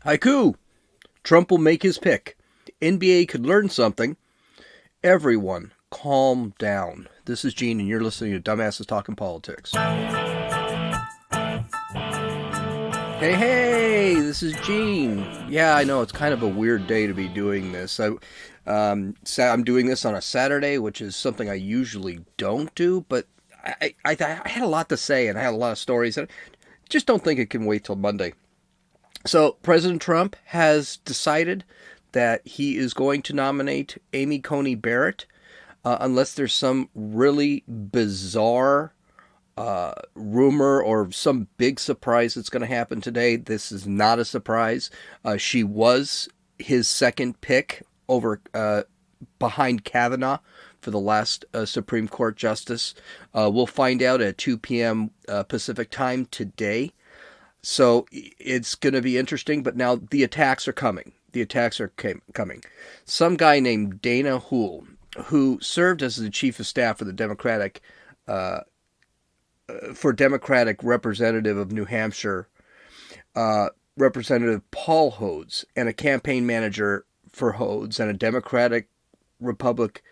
Haiku! Trump will make his pick. NBA could learn something. Everyone, calm down. This is Gene, and you're listening to Dumbasses Talking Politics. Hey, this is Gene. Yeah, I know it's kind of a weird day to be doing this. I'm doing this on a Saturday, which is something I usually don't do, but I had a lot to say and I had a lot of stories. And I just don't think it can wait till Monday. So President Trump has decided that he is going to nominate Amy Coney Barrett, unless there's some really bizarre rumor or some big surprise that's going to happen today. This is not a surprise. She was his second pick over behind Kavanaugh for the last Supreme Court justice. We'll find out at 2 p.m. Pacific time today. So it's going to be interesting, but now the attacks are coming. Coming. Some guy named Dana Houle, who served as the chief of staff for the Democratic representative of New Hampshire, Representative Paul Hodes, and a campaign manager for Hodes, and a Democratic Republic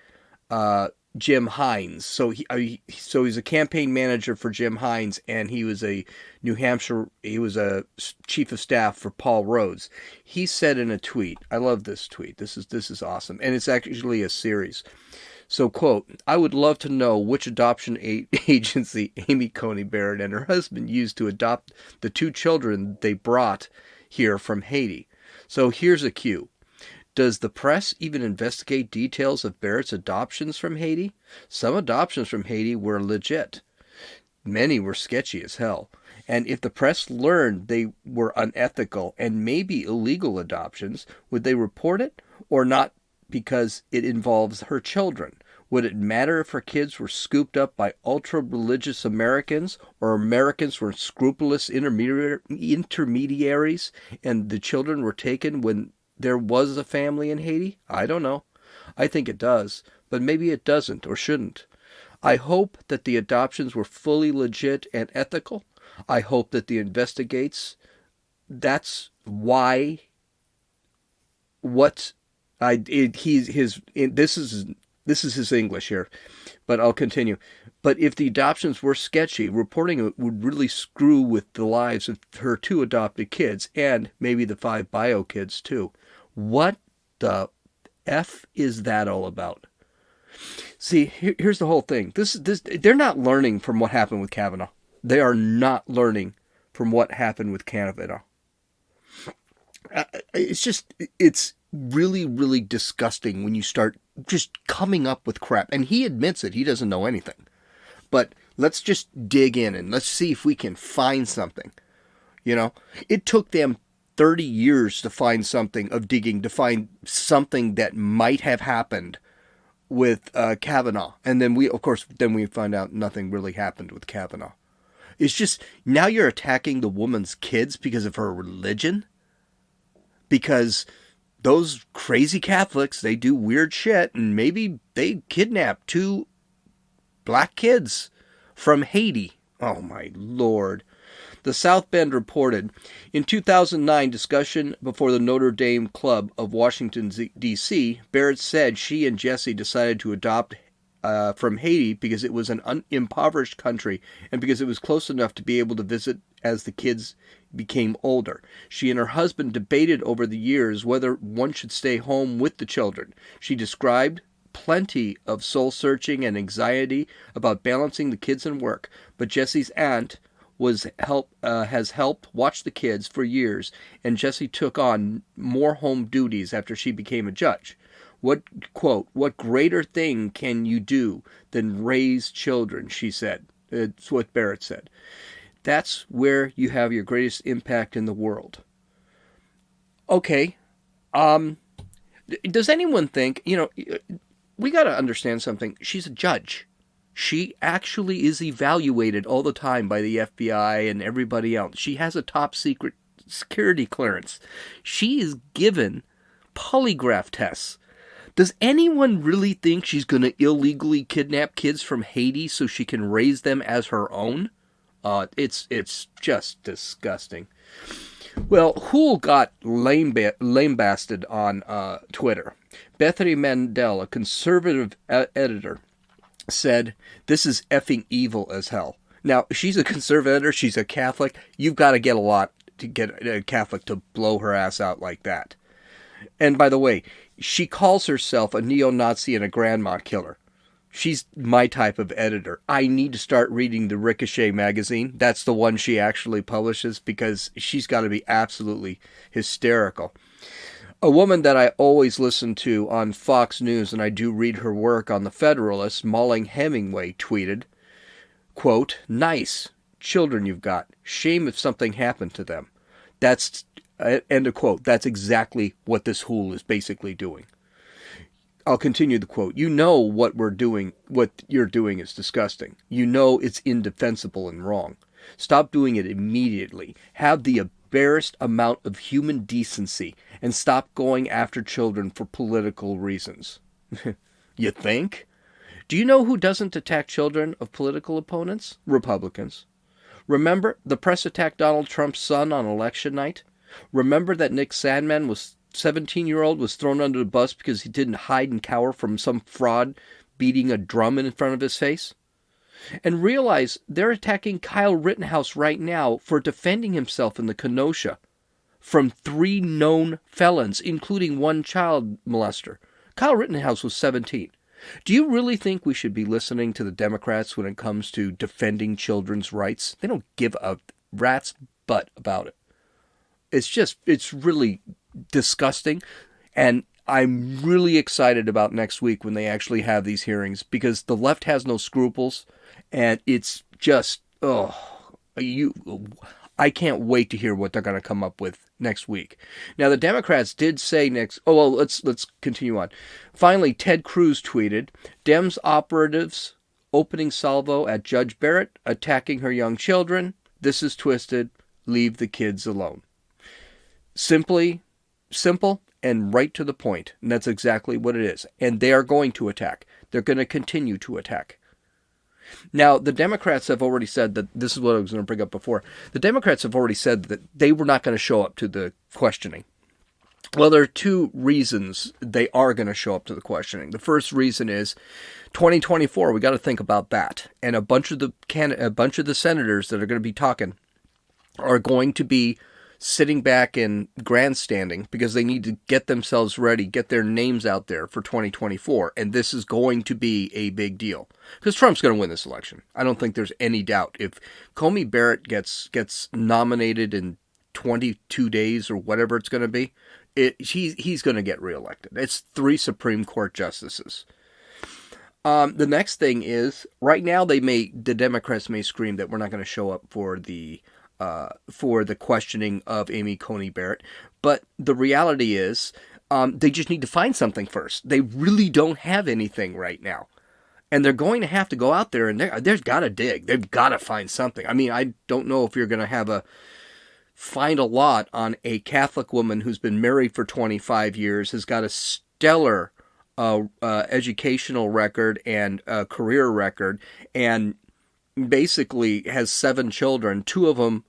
Jim Hines. So he's a campaign manager for Jim Hines, and he was a chief of staff for Paul Rhodes. He said in a tweet, I love this tweet. This is awesome, and it's actually a series. So, quote, I would love to know which adoption agency Amy Coney Barrett and her husband used to adopt the two children they brought here from Haiti. So here's a cue. Does the press even investigate details of Barrett's adoptions from Haiti? Some adoptions from Haiti were legit. Many were sketchy as hell. And if the press learned they were unethical and maybe illegal adoptions, would they report it or not because it involves her children? Would it matter if her kids were scooped up by ultra-religious Americans or Americans were scrupulous intermediaries and the children were taken when there was a family in Haiti? I don't know. I think it does, but maybe it doesn't or shouldn't. I hope that the adoptions were fully legit and ethical. I hope that the investigates. That's why. This is his English here, but I'll continue. But if the adoptions were sketchy, reporting it would really screw with the lives of her two adopted kids and maybe the 5 bio kids too. What the F is that all about? See, here's the whole thing. They're not learning from what happened with Kavanaugh. They are not learning from what happened with Kavanaugh. It's really, really disgusting when you start just coming up with crap. And he admits it. He doesn't know anything. But let's just dig in and let's see if we can find something. You know, it took them 30 years to find something to find something that might have happened with Kavanaugh. And then we find out nothing really happened with Kavanaugh. It's just, now you're attacking the woman's kids because of her religion? Because those crazy Catholics, they do weird shit, and maybe they kidnapped 2 black kids from Haiti. Oh my Lord. The South Bend reported, in 2009 discussion before the Notre Dame Club of Washington, D.C., Barrett said she and Jesse decided to adopt from Haiti because it was an impoverished country and because it was close enough to be able to visit as the kids became older. She and her husband debated over the years whether one should stay home with the children. She described plenty of soul-searching and anxiety about balancing the kids and work, but Jesse's aunt has helped watch the kids for years, and Jesse took on more home duties after she became a judge. What greater thing can you do than raise children, she said. It's what Barrett said. That's where you have your greatest impact in the world. Okay. Does anyone think, we got to understand something. She's a judge. She actually is evaluated all the time by the FBI and everybody else. She has a top secret security clearance. She is given polygraph tests. Does anyone really think she's going to illegally kidnap kids from Haiti so she can raise them as her own? It's just disgusting. Well, Hool got lambasted on Twitter. Bethany Mandel, a conservative editor, said, "This is effing evil as hell." Now, she's a conservative editor, she's a Catholic. You've got to get a lot to get a Catholic to blow her ass out like that. And by the way, she calls herself a neo-Nazi and a grandma killer. She's my type of editor. I need to start reading the Ricochet magazine. That's the one she actually publishes, because she's got to be absolutely hysterical. A woman that I always listen to on Fox News, and I do read her work on The Federalist, Molly Hemingway, tweeted, quote, "Nice children you've got. Shame if something happened to them." That's, end of quote. That's exactly what this Hool is basically doing. I'll continue the quote. "You know what you're doing is disgusting. You know it's indefensible and wrong. Stop doing it immediately. Have the barest amount of human decency and stop going after children for political reasons." You think? Do you know who doesn't attack children of political opponents? Republicans. Remember the press attacked Donald Trump's son on election night? Remember that Nick Sandmann was 17-year-old was thrown under the bus because he didn't hide and cower from some fraud beating a drum in front of his face? And realize they're attacking Kyle Rittenhouse right now for defending himself in the Kenosha from 3 known felons, including 1 child molester. Kyle Rittenhouse was 17. Do you really think we should be listening to the Democrats when it comes to defending children's rights? They don't give a rat's butt about it. It's really disgusting. And I'm really excited about next week when they actually have these hearings, because the left has no scruples, and it's just, I can't wait to hear what they're going to come up with next week. Now, the Democrats did say let's continue on. Finally, Ted Cruz tweeted, "Dems operatives opening salvo at Judge Barrett, attacking her young children. This is twisted. Leave the kids alone." Simple and right to the point. And that's exactly what it is. And they are going to attack. They're going to continue to attack. Now, the Democrats have already said that, this is what I was going to bring up before. The Democrats have already said that they were not going to show up to the questioning. Well, there are 2 reasons they are going to show up to the questioning. The first reason is 2024. We got to think about that. And a bunch of the senators that are going to be talking are going to be sitting back and grandstanding because they need to get themselves ready, get their names out there for 2024. And this is going to be a big deal because Trump's going to win this election. I don't think there's any doubt. If Comey Barrett gets nominated in 22 days or whatever it's going to be, he's going to get reelected. It's 3 Supreme Court justices. The next thing is, right now the Democrats may scream that we're not going to show up for the questioning of Amy Coney Barrett. But the reality is they just need to find something first. They really don't have anything right now. And they're going to have to go out there and they've got to dig. They've got to find something. I mean, I don't know if you're going to find a lot on a Catholic woman who's been married for 25 years, has got a stellar educational record and career record, and basically has 7 children, 2 of them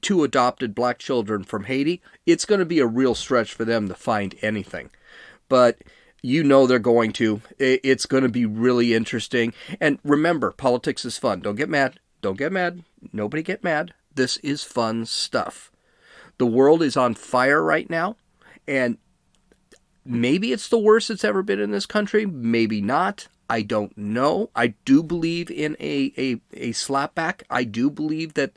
2 adopted black children from Haiti. It's going to be a real stretch for them to find anything. But they're going to. It's going to be really interesting. And remember, politics is fun. Don't get mad. Don't get mad. Nobody get mad. This is fun stuff. The world is on fire right now. And maybe it's the worst it's ever been in this country. Maybe not. I don't know. I do believe in a slapback. I do believe that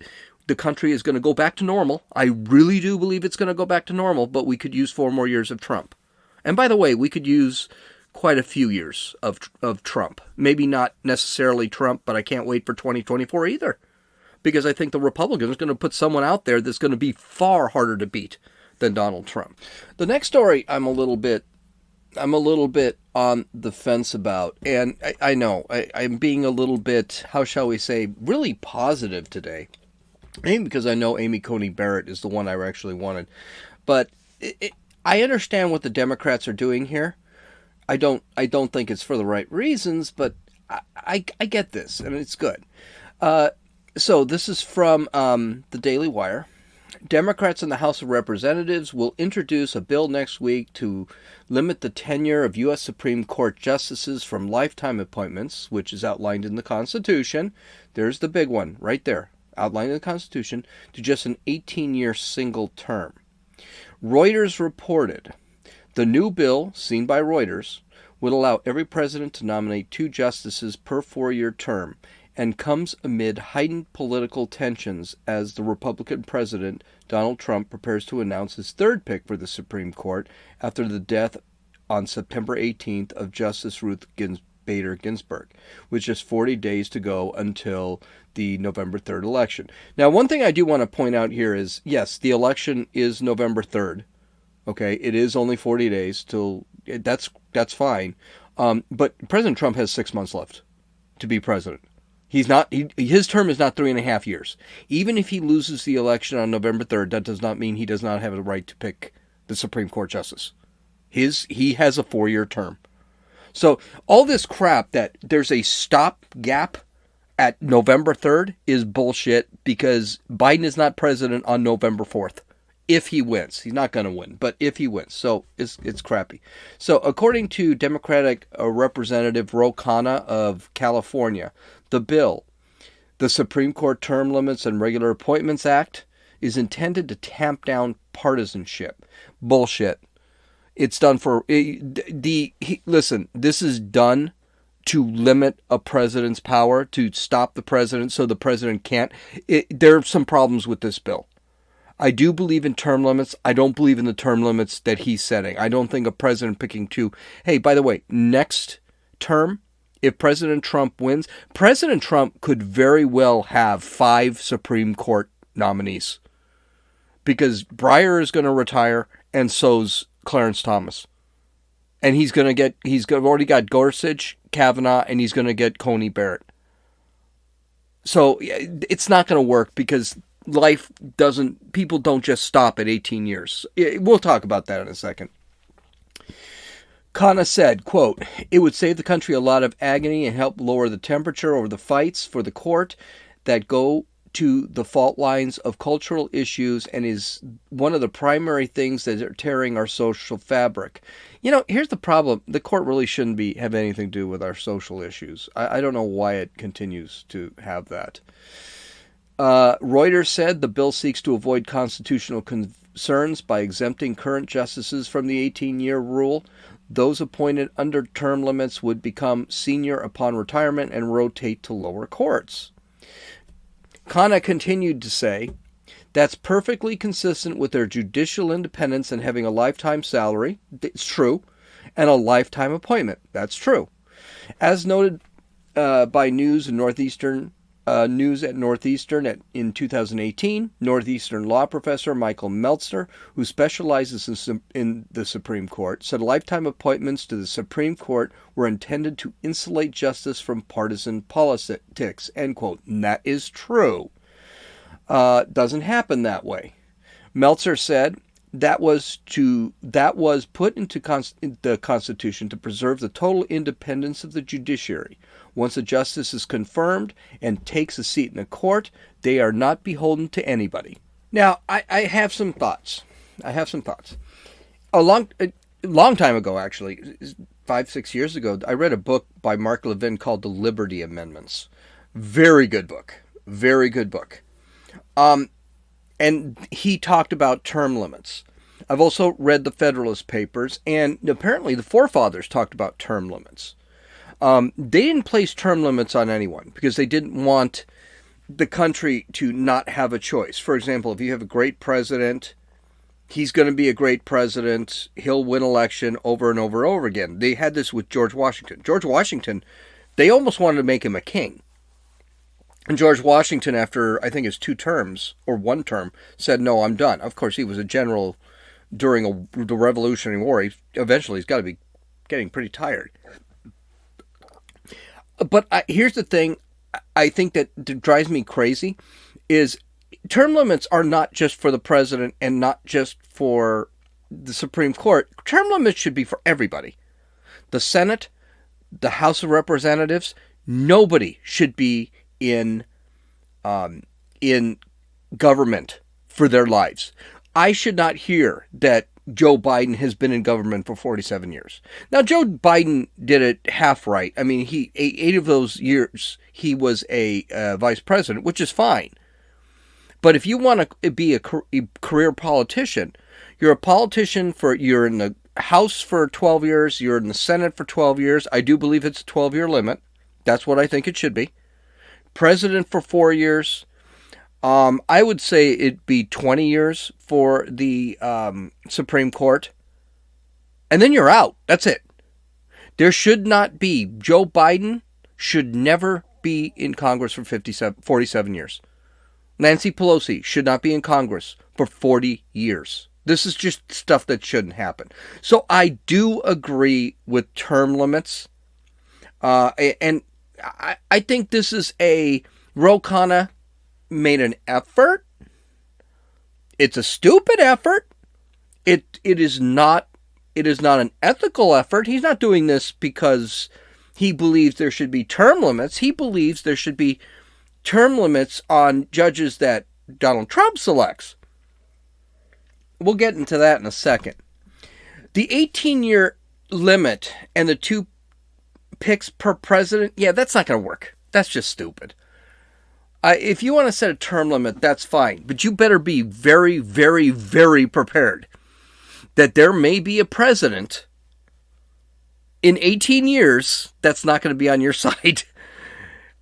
the country is going to go back to normal. I really do believe it's going to go back to normal, but we could use 4 more years of Trump. And by the way, we could use quite a few years of Trump. Maybe not necessarily Trump, but I can't wait for 2024 either. Because I think the Republicans are going to put someone out there that's going to be far harder to beat than Donald Trump. The next story I'm a little bit on the fence about, and I know I'm being a little bit, how shall we say, really positive today. Maybe because I know Amy Coney Barrett is the one I actually wanted. But I understand what the Democrats are doing here. I don't think it's for the right reasons, but I get this, and it's good. So this is from the Daily Wire, Democrats in the House of Representatives will introduce a bill next week to limit the tenure of U.S. Supreme Court justices from lifetime appointments, which is outlined in the Constitution. There's the big one right there, outlined in the Constitution, to just an 18-year single term. Reuters reported the new bill, seen by Reuters, would allow every president to nominate 2 justices per 4-year term, and comes amid heightened political tensions as the Republican president, Donald Trump, prepares to announce his 3rd pick for the Supreme Court after the death on September 18th of Justice Ruth Bader Ginsburg, with just 40 days to go until the November 3rd election. Now, one thing I do want to point out here is, yes, the election is November 3rd. Okay, it is only 40 days till that's fine. But President Trump has 6 months left to be president. His term is not 3.5 years. Even if he loses the election on November 3rd, that does not mean he does not have the right to pick the Supreme Court justice. He has a 4-year term. So all this crap that there's a stopgap at November 3rd is bullshit, because Biden is not president on November 4th. If he wins. He's not going to win, but if he wins. So it's crappy. So according to Democratic Representative Ro Khanna of California, the bill, the Supreme Court Term Limits and Regular Appointments Act, is intended to tamp down partisanship. Bullshit. It's done for listen, this is done to limit a president's power, to stop the president so the president can't. There are some problems with this bill. I do believe in term limits. I don't believe in the term limits that he's setting. I don't think a president picking 2. Hey, by the way, next term, if President Trump wins, President Trump could very well have 5 Supreme Court nominees, because Breyer is going to retire, and so's Clarence Thomas. And he's already got Gorsuch, Kavanaugh, and he's going to get Coney Barrett. So it's not going to work, because people don't just stop at 18 years. We'll talk about that in a second. Khanna said, quote, "It would save the country a lot of agony and help lower the temperature over the fights for the court that go to the fault lines of cultural issues, and is one of the primary things that are tearing our social fabric." Here's the problem. The court really shouldn't have anything to do with our social issues. I don't know why it continues to have that. Reuters said the bill seeks to avoid constitutional concerns by exempting current justices from the 18-year rule. Those appointed under term limits would become senior upon retirement and rotate to lower courts. Khanna continued to say, "That's perfectly consistent with their judicial independence and having a lifetime salary." It's true. And a lifetime appointment. That's true. As noted by News at Northeastern in 2018, Northeastern law professor Michael Meltzer, who specializes in the Supreme Court, said lifetime appointments to the Supreme Court were intended to insulate justice from partisan politics, end quote. And that is true. Doesn't happen that way. Meltzer said that was put into the Constitution to preserve the total independence of the judiciary. Once a justice is confirmed and takes a seat in the court, they are not beholden to anybody. Now, I have some thoughts. A long time ago, actually, 5-6 years ago, I read a book by Mark Levin called The Liberty Amendments. Very good book. And he talked about term limits. I've also read the Federalist Papers, and apparently the forefathers talked about term limits. They didn't place term limits on anyone because they didn't want the country to not have a choice. For example, if you have a great president, he's going to be a great president. He'll win election over and over and over again. They had this with George Washington. George Washington, they almost wanted to make him a king. And George Washington, after I think his 2 terms or 1 term, said, "No, I'm done." Of course, he was a general during the Revolutionary War. Eventually, he's got to be getting pretty tired. But here's the thing I think that drives me crazy is term limits are not just for the president and not just for the Supreme Court. Term limits should be for everybody. The Senate, the House of Representatives, nobody should be in government for their lives. I should not hear that Joe Biden has been in government for 47 years. Now, Joe Biden did it half right. I mean, 8 of those years, he was a vice president, which is fine. But if you want to be a career politician, you're in the House for 12 years, you're in the Senate for 12 years. I do believe it's a 12-year limit. That's what I think it should be. President for 4 years. I would say it'd be 20 years for the Supreme Court. And then you're out. That's it. There should not be. Joe Biden should never be in Congress for 47 years. Nancy Pelosi should not be in Congress for 40 years. This is just stuff that shouldn't happen. So I do agree with term limits. And I think this is Ro Khanna made an effort. It's a stupid effort. It is not an ethical effort. He's not doing this because he believes there should be term limits. He believes there should be term limits on judges that Donald Trump selects. We'll get into that in a second. The 18-year limit and the 2 picks per president, yeah, that's not going to work. That's just stupid. If you want to set a term limit, that's fine. But you better be very, very, very prepared that there may be a president in 18 years that's not going to be on your side.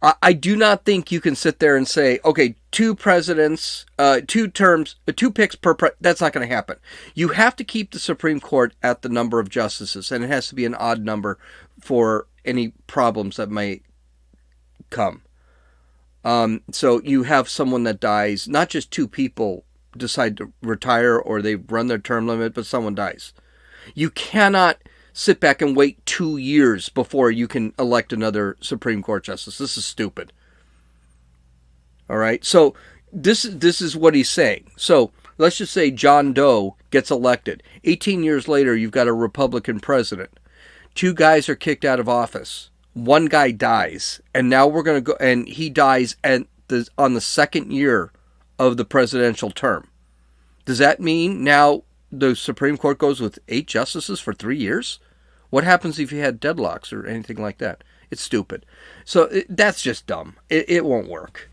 I do not think you can sit there and say, okay, 2 presidents, 2 terms, 2 picks per that's not going to happen. You have to keep the Supreme Court at the number of justices, and it has to be an odd number for any problems that may come. So you have someone that dies, not just 2 people decide to retire or they run their term limit, but someone dies. You cannot sit back and wait 2 years before you can elect another Supreme Court justice. This is stupid. All right. So this is what he's saying. So let's just say John Doe gets elected. 18 years later, you've got a Republican president. 2 guys are kicked out of office. 1 guy dies, and now we're going to go, and he dies on the 2nd year of the presidential term. Does that mean now the Supreme Court goes with 8 justices for 3 years? What happens if you had deadlocks or anything like that? It's stupid. So that's just dumb. It won't work.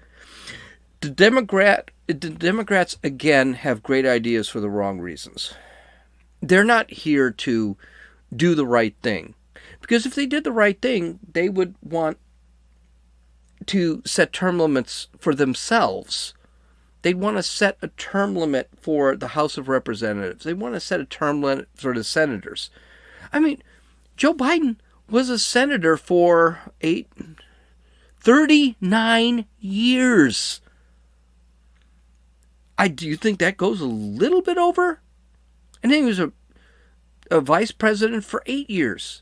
The Democrats, again, have great ideas for the wrong reasons. They're not here to do the right thing. Because if they did the right thing, they would want to set term limits for themselves. They'd want to set a term limit for the House of Representatives. They want to set a term limit for the senators. I mean, Joe Biden was a senator for 39 years. Do you think that goes a little bit over? And then he was a vice president for 8 years.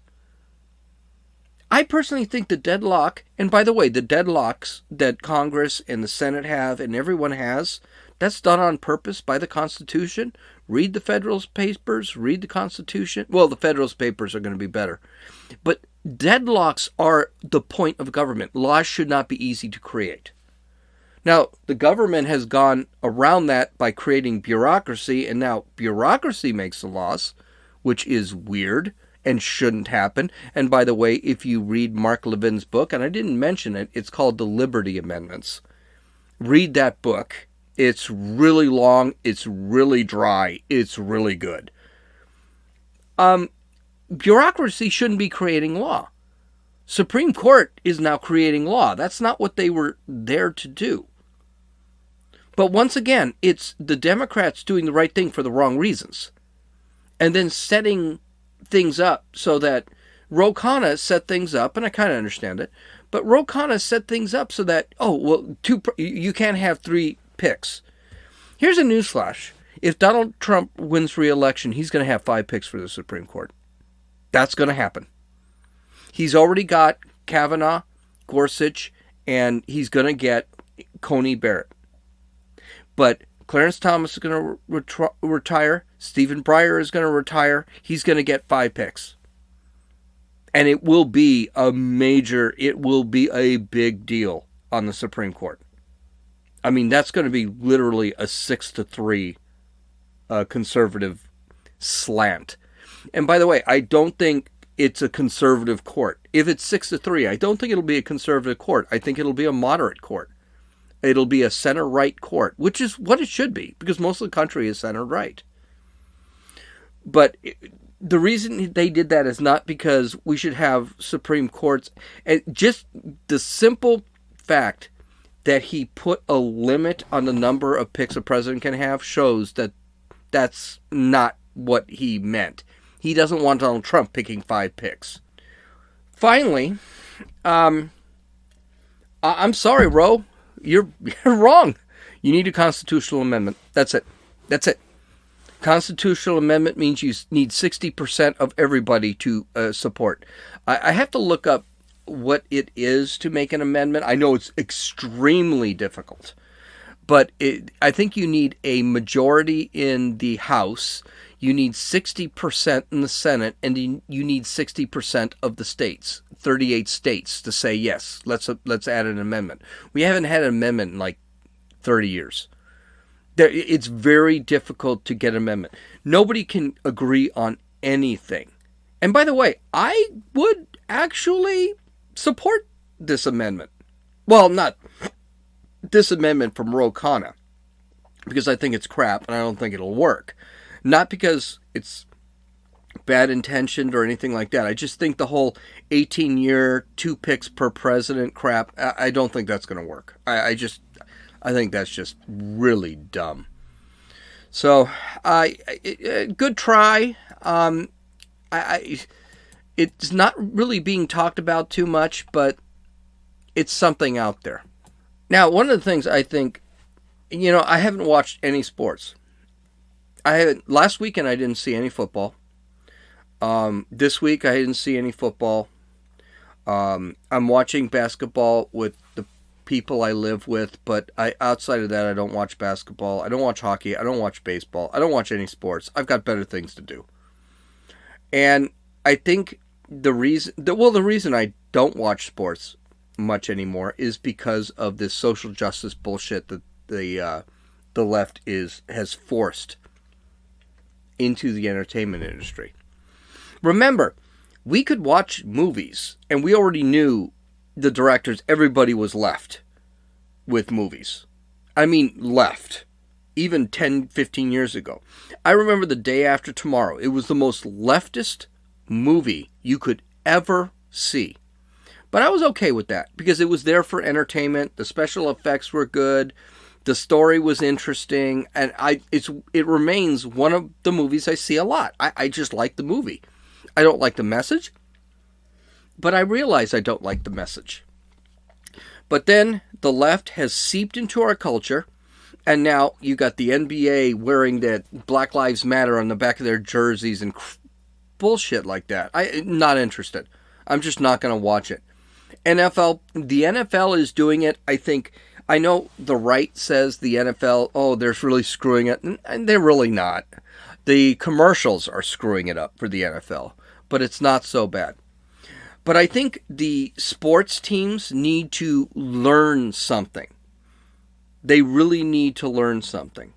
I personally think the deadlock, and by the way, the deadlocks that Congress and the Senate have and everyone has, that's done on purpose by the Constitution. Read the Federalist Papers, read the Constitution. Well, the Federalist Papers are going to be better. But deadlocks are the point of government. Laws should not be easy to create. Now, the government has gone around that by creating bureaucracy, and now bureaucracy makes the laws, which is weird and shouldn't happen. And by the way, if you read Mark Levin's book, and I didn't mention it, it's called The Liberty Amendments. Read that book. It's really long. It's really dry. It's really good. Bureaucracy shouldn't be creating law. Supreme Court is now creating law. That's not what they were there to do. But once again, it's the Democrats doing the right thing for the wrong reasons. And then setting things up so that Ro Khanna set things up, and I kind of understand it, but Ro Khanna set things up so that, you can't have 3 picks. Here's a newsflash. If Donald Trump wins re-election, he's going to have 5 picks for the Supreme Court. That's going to happen. He's already got Kavanaugh, Gorsuch, and he's going to get Coney Barrett. But Clarence Thomas is going to retire. Stephen Breyer is going to retire. He's going to get 5 picks. And it will be a big deal on the Supreme Court. I mean, that's going to be literally a 6-3 conservative slant. And by the way, I don't think it's a conservative court. If it's 6-3, I don't think it'll be a conservative court. I think it'll be a moderate court. It'll be a center-right court, which is what it should be, because most of the country is center-right. But the reason they did that is not because we should have Supreme Courts. And just the simple fact that he put a limit on the number of picks a president can have shows that that's not what he meant. He doesn't want Donald Trump picking 5 picks. Finally, I'm sorry, Roe. You're wrong. You need a constitutional amendment. That's it. That's it. Constitutional amendment means you need 60% of everybody to support. I have to look up what it is to make an amendment. I know it's extremely difficult, but I think you need a majority in the House, you need 60% in the Senate, and you need 60% of the states, 38 states, to say yes, let's add an amendment. We haven't had an amendment in like 30 years. It's very difficult to get an amendment. Nobody can agree on anything. And by the way, I would actually support this amendment. Well, not this amendment from Ro Khanna, because I think it's crap and I don't think it'll work. Not because it's bad intentioned or anything like that. I just think the whole 18-year, 2 picks per president crap, I don't think that's going to work. I think that's just really dumb. So, good try. It's not really being talked about too much, but it's something out there. Now, one of the things I think, I haven't watched any sports. Last weekend I didn't see any football. This week I didn't see any football. I'm watching basketball with the people I live with, but outside of that, I don't watch basketball. I don't watch hockey. I don't watch baseball. I don't watch any sports. I've got better things to do. And I think the reason I don't watch sports much anymore is because of this social justice bullshit that the left has forced into the entertainment industry. Remember, we could watch movies, and we already knew the directors, everybody was left with movies. I mean, left. Even 10, 15 years ago. I remember The Day After Tomorrow. It was the most leftist movie you could ever see. But I was okay with that, because it was there for entertainment. The special effects were good. The story was interesting. And it remains one of the movies I see a lot. I just like the movie. I don't like the message. But I realize I don't like the message. But then the left has seeped into our culture, and now you got the NBA wearing that Black Lives Matter on the back of their jerseys and bullshit like that. I'm not interested. I'm just not going to watch it. The NFL is doing it. I know the right says the NFL, they're really screwing it, and they're really not. The commercials are screwing it up for the NFL, but it's not so bad. But I think the sports teams need to learn something. They really need to learn something.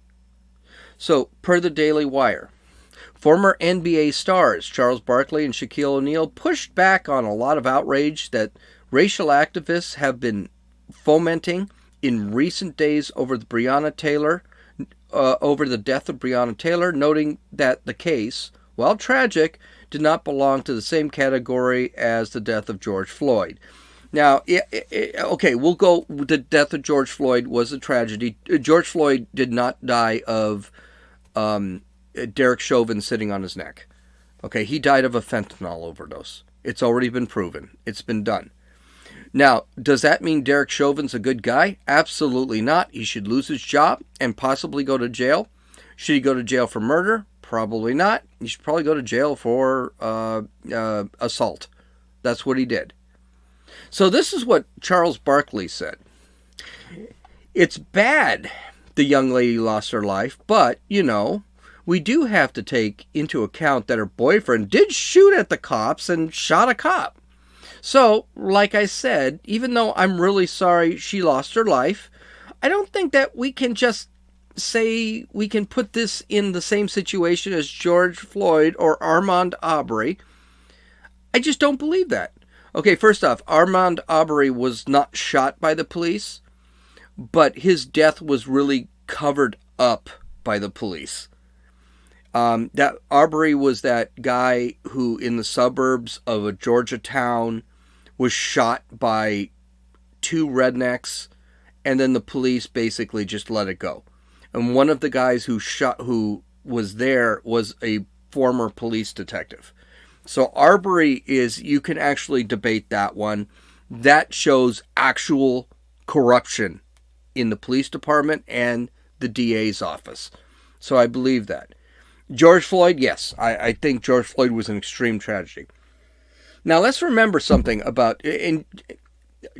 So, per the Daily Wire, former NBA stars Charles Barkley and Shaquille O'Neal pushed back on a lot of outrage that racial activists have been fomenting in recent days over the death of Breonna Taylor, noting that the case, while tragic, did not belong to the same category as the death of George Floyd. Now, okay, we'll go. The death of George Floyd was a tragedy. George Floyd did not die of Derek Chauvin sitting on his neck. Okay, he died of a fentanyl overdose. It's already been proven. It's been done. Now, does that mean Derek Chauvin's a good guy? Absolutely not. He should lose his job and possibly go to jail. Should he go to jail for murder? Probably not. He should probably go to jail for assault. That's what he did. So this is what Charles Barkley said. It's bad the young lady lost her life, but, we do have to take into account that her boyfriend did shoot at the cops and shot a cop. So, like I said, even though I'm really sorry she lost her life, I don't think that we can just say we can put this in the same situation as George Floyd or Armand Arbery. I just don't believe that. Okay, first off, Armand Arbery was not shot by the police, but his death was really covered up by the police. That Arbery was that guy who, in the suburbs of a Georgia town, was shot by two rednecks, and then the police basically just let it go. And one of the guys who was there was a former police detective. So Arbery is, you can actually debate that one. That shows actual corruption in the police department and the DA's office. So I believe that. George Floyd, yes, I think George Floyd was an extreme tragedy. Now let's remember something about, and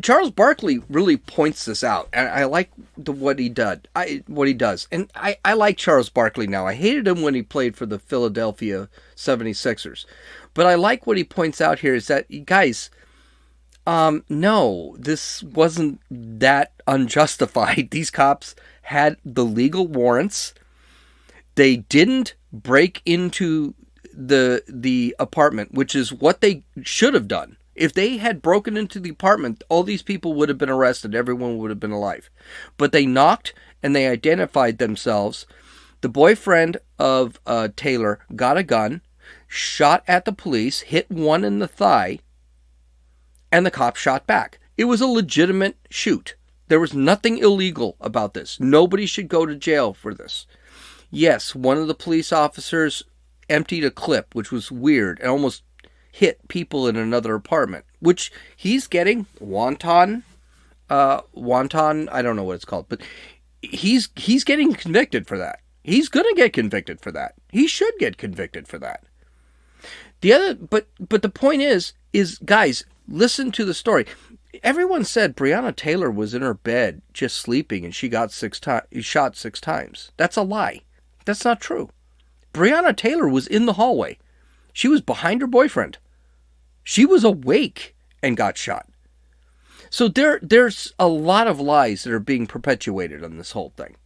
Charles Barkley really points this out, and I like what he does. And I like Charles Barkley now. I hated him when he played for the Philadelphia 76ers. But I like what he points out here is that, guys, no, this wasn't that unjustified. These cops had the legal warrants. They didn't break into the apartment, which is what they should have done. If they had broken into the apartment, all these people would have been arrested. Everyone would have been alive. But they knocked and they identified themselves. The boyfriend of Taylor got a gun, shot at the police, hit one in the thigh, and the cop shot back. It was a legitimate shoot. There was nothing illegal about this. Nobody should go to jail for this. Yes, one of the police officers emptied a clip, which was weird, and almost hit people in another apartment, which he's getting wonton, I don't know what it's called, but he's getting convicted for that. He's going to get convicted for that. He should get convicted for that. But the point is guys, listen to the story. Everyone said Breonna Taylor was in her bed just sleeping and she got shot 6 times. That's a lie. That's not true. Breonna Taylor was in the hallway. She was behind her boyfriend. She was awake and got shot. So there's a lot of lies that are being perpetuated on this whole thing.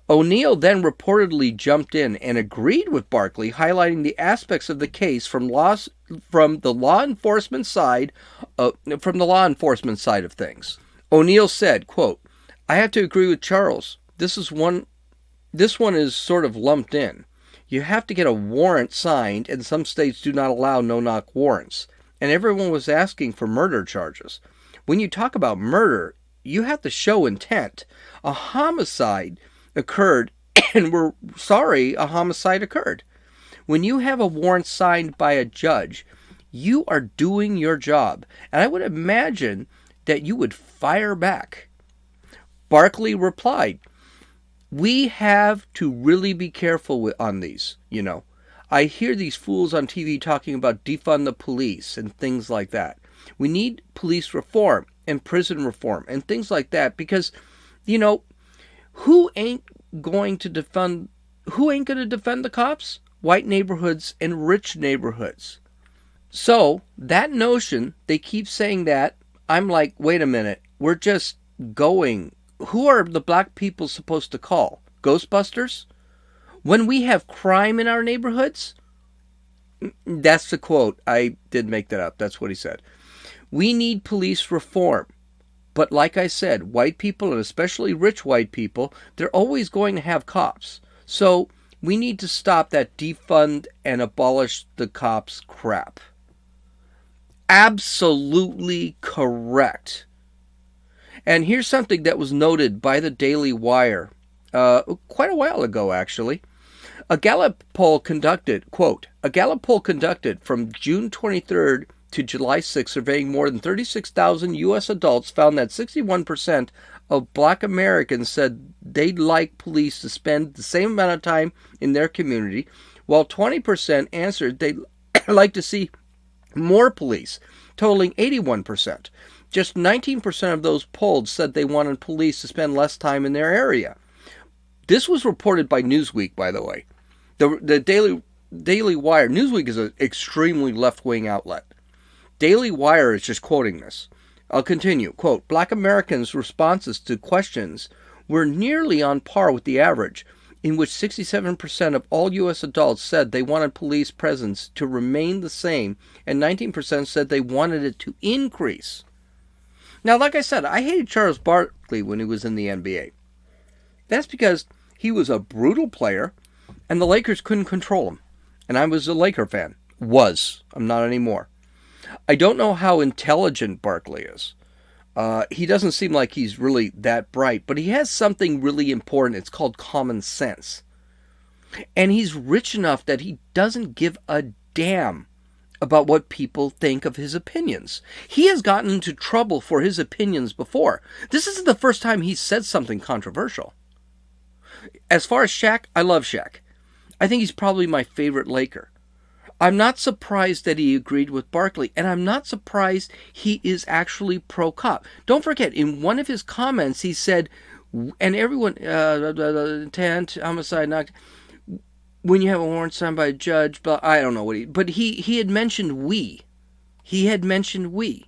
O'Neill then reportedly jumped in and agreed with Barkley, highlighting the aspects of the case from the law enforcement side of things. O'Neill said, quote, "I have to agree with Charles. This one is sort of lumped in. You have to get a warrant signed, and some states do not allow no-knock warrants. And everyone was asking for murder charges. When you talk about murder, you have to show intent. A homicide occurred, and we're sorry a homicide occurred. When you have a warrant signed by a judge, you are doing your job. And I would imagine that you would fire back." Barkley replied, "We have to really be careful on these, I hear these fools on TV talking about defund the police and things like that. We need police reform and prison reform and things like that because, who ain't going to defend the cops? White neighborhoods and rich neighborhoods. So that notion, they keep saying that, I'm like, wait a minute, we're just going. Who are the black people supposed to call? Ghostbusters? When we have crime in our neighborhoods?" That's the quote. I did make that up. That's what he said. "We need police reform. But like I said, white people, and especially rich white people, they're always going to have cops. So we need to stop that defund and abolish the cops crap." Absolutely correct. And here's something that was noted by the Daily Wire quite a while ago, actually. A Gallup poll conducted from June 23rd to July 6th, surveying more than 36,000 U.S. adults, found that 61% of black Americans said they'd like police to spend the same amount of time in their community, while 20% answered they'd like to see more police, totaling 81%. Just 19% of those polled said they wanted police to spend less time in their area. This was reported by Newsweek, by the way. The Daily Wire. Newsweek is an extremely left-wing outlet. Daily Wire is just quoting this. I'll continue. Quote, "Black Americans' responses to questions were nearly on par with the average, in which 67% of all U.S. adults said they wanted police presence to remain the same, and 19% said they wanted it to increase. Now, like I said, I hated Charles Barkley when he was in the NBA. That's because he was a brutal player, and the Lakers couldn't control him. And I was a Laker fan. Was. I'm not anymore. I don't know how intelligent Barkley is. He doesn't seem like he's really that bright, but he has something really important. It's called common sense. And he's rich enough that he doesn't give a damn about what people think of his opinions. He has gotten into trouble for his opinions before. This isn't the first time he's said something controversial. As far as Shaq, I love Shaq. I think he's probably my favorite Laker. I'm not surprised that he agreed with Barkley, and I'm not surprised he is actually pro-cop. Don't forget, in one of his comments, he said, and everyone, intent, homicide, not, when you have a warrant signed by a judge, but I don't know what but he had mentioned we. He had mentioned we.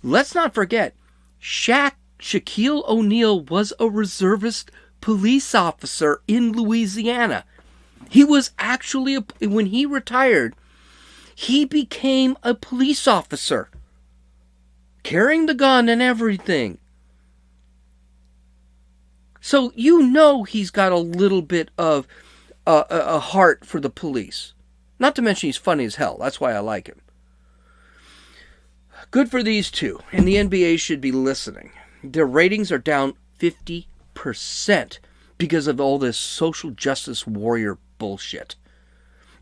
Let's not forget, Shaquille O'Neal was a reservist police officer in Louisiana. He was actually, when he retired, he became a police officer, carrying the gun and everything. So you know he's got a little bit of a heart for the police. Not to mention he's funny as hell. That's why I like him. Good for these two, and the NBA should be listening. Their ratings are down 50% because of all this social justice warrior bullshit.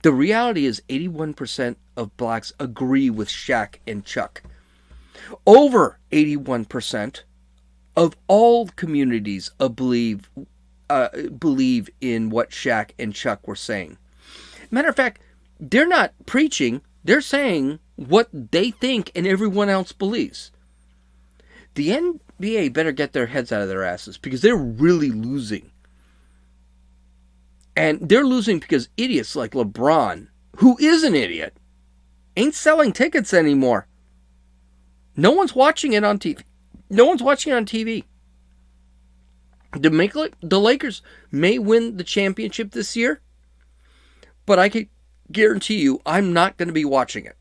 The reality is 81% of blacks agree with Shaq and Chuck. Over 81% of all communities believe in what Shaq and Chuck were saying. Matter of fact, they're not preaching, they're saying what they think and everyone else believes. The NBA better get their heads out of their asses because they're really losing. And they're losing because idiots like LeBron, who is an idiot, ain't selling tickets anymore. No one's watching it on TV. No one's watching it on TV. The Lakers may win the championship this year, but I can guarantee you I'm not going to be watching it.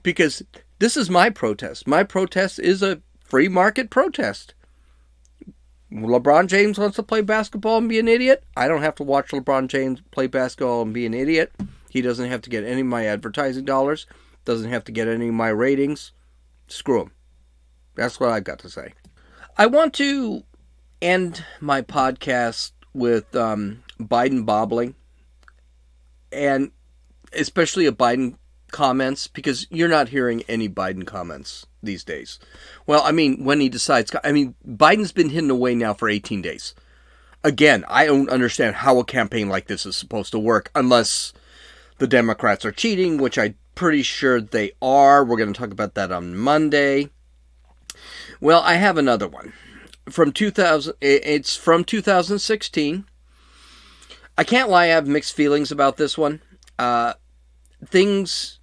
Because this is my protest. My protest is a free market protest. LeBron James wants to play basketball and be an idiot. I don't have to watch LeBron James play basketball and be an idiot. He doesn't have to get any of my advertising dollars. Doesn't have to get any of my ratings. Screw him. That's what I've got to say. I want to end my podcast with Biden bobbling. And especially a Biden comments, because you're not hearing any Biden comments these days. Well, I mean, when he decides, Biden's been hidden away now for 18 days. Again, I don't understand how a campaign like this is supposed to work unless the Democrats are cheating, which I'm pretty sure they are. We're going to talk about that on Monday. Well, I have another one. It's from 2016. I can't lie, I have mixed feelings about this one. Things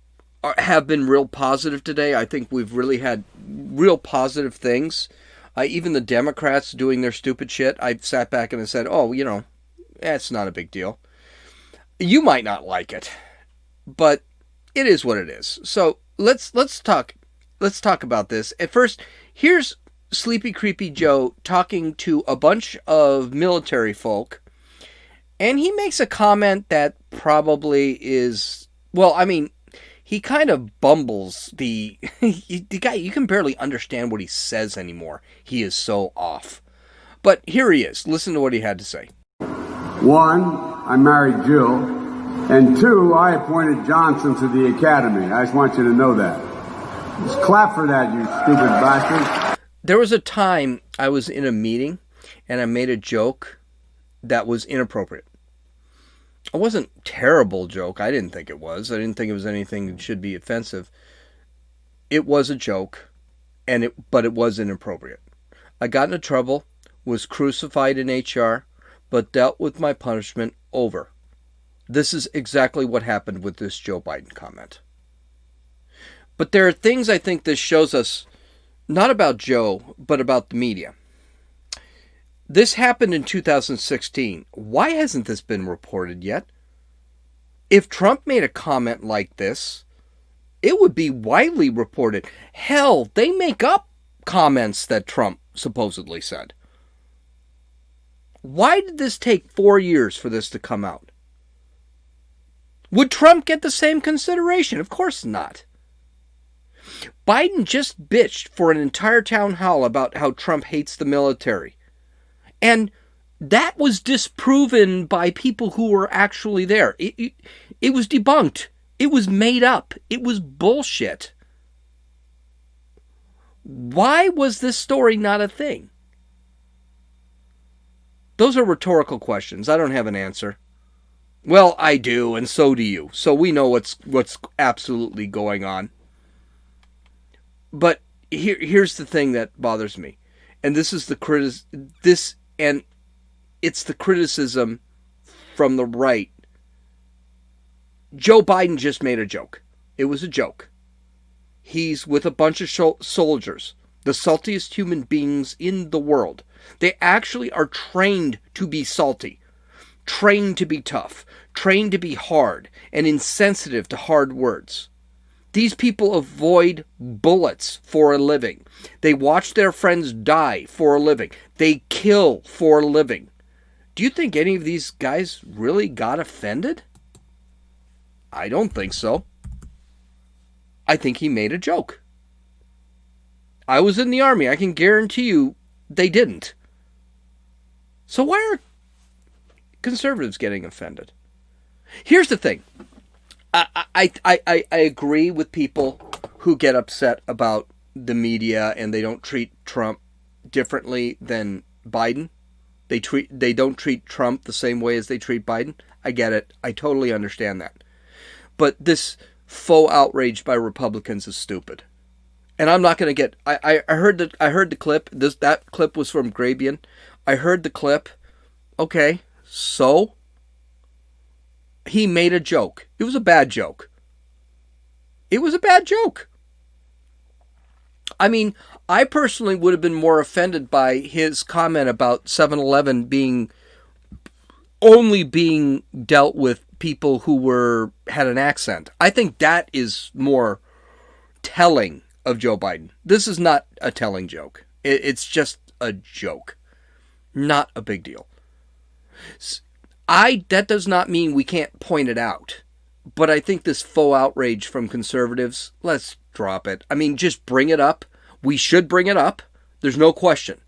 have been real positive today. I think we've really had real positive things. Even the Democrats doing their stupid shit, I sat back and I said, oh, it's not a big deal. You might not like it, but it is what it is. So let's talk about this. At first, here's Sleepy Creepy Joe talking to a bunch of military folk, and he makes a comment that probably is, he kind of bumbles the guy. You can barely understand what he says anymore. He is so off. But here he is. Listen to what he had to say. 1, I married Jill. And 2, I appointed Johnson to the academy. I just want you to know that. Just clap for that, you stupid bastard. There was a time I was in a meeting and I made a joke that was inappropriate. It wasn't a terrible joke. I didn't think it was. I didn't think it was anything that should be offensive. It was a joke, but it was inappropriate. I got into trouble, was crucified in HR, but dealt with my punishment over. This is exactly what happened with this Joe Biden comment. But there are things I think this shows us, not about Joe, but about the media. This happened in 2016. Why hasn't this been reported yet? If Trump made a comment like this, it would be widely reported. Hell, they make up comments that Trump supposedly said. Why did this take 4 years for this to come out? Would Trump get the same consideration? Of course not. Biden just bitched for an entire town hall about how Trump hates the military. And that was disproven by people who were actually there. It was debunked. It was made up. It was bullshit. Why was this story not a thing? Those are rhetorical questions. I don't have an answer. Well, I do, and so do you. So we know what's absolutely going on. But here's the thing that bothers me, and this is it's the criticism from the right. Joe Biden just made a joke. It was a joke. He's with a bunch of soldiers, the saltiest human beings in the world. They actually are trained to be salty, trained to be tough, trained to be hard and insensitive to hard words. These people avoid bullets for a living. They watch their friends die for a living. They kill for a living. Do you think any of these guys really got offended? I don't think so. I think he made a joke. I was in the Army. I can guarantee you they didn't. So why are conservatives getting offended? Here's the thing. I agree with people who get upset about the media and they don't treat Trump differently than Biden. They don't treat Trump the same way as they treat Biden. I get it. I totally understand that. But this faux outrage by Republicans is stupid. And I'm not going to get. I heard the clip. That clip was from Grabian. I heard the clip. Okay, so he made a joke. It was a bad joke. It was a bad joke. I mean, I personally would have been more offended by his comment about 7-Eleven only being dealt with people who had an accent. I think that is more telling of Joe Biden. This is not a telling joke. It's just a joke. Not a big deal. That does not mean we can't point it out. But I think this faux outrage from conservatives, let's drop it. I mean, just bring it up. We should bring it up. There's no question.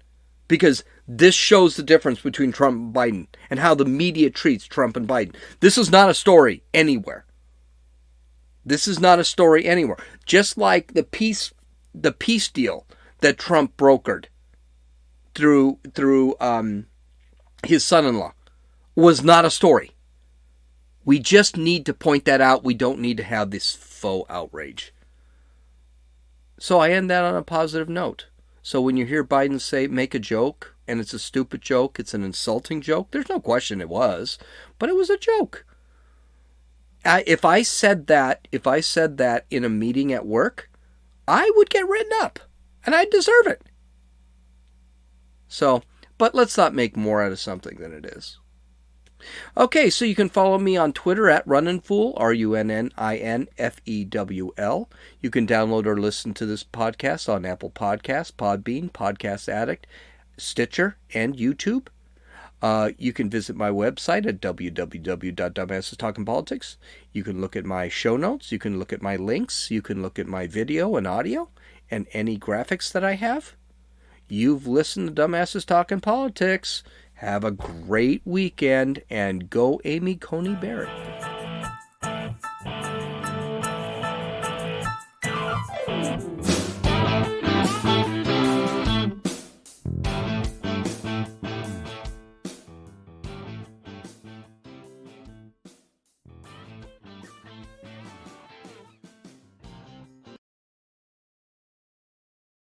Because this shows the difference between Trump and Biden and how the media treats Trump and Biden. This is not a story anywhere. This is not a story anywhere. Just like the peace deal that Trump brokered through his son-in-law was not a story. We just need to point that out. We don't need to have this faux outrage. So I end that on a positive note. So when you hear Biden say, make a joke, and it's a stupid joke, it's an insulting joke, there's no question it was, but it was a joke. If I said that in a meeting at work, I would get written up, and I'd deserve it. So, but let's not make more out of something than it is. Okay, so you can follow me on Twitter at RunninFool, RunninFewl. You can download or listen to this podcast on Apple Podcasts, Podbean, Podcast Addict, Stitcher, and YouTube. You can visit my website at www.dumbassestalkingpolitics. You can look at my show notes. You can look at my links. You can look at my video and audio and any graphics that I have. You've listened to Dumbasses Talking Politics. Have a great weekend and go Amy Coney Barrett.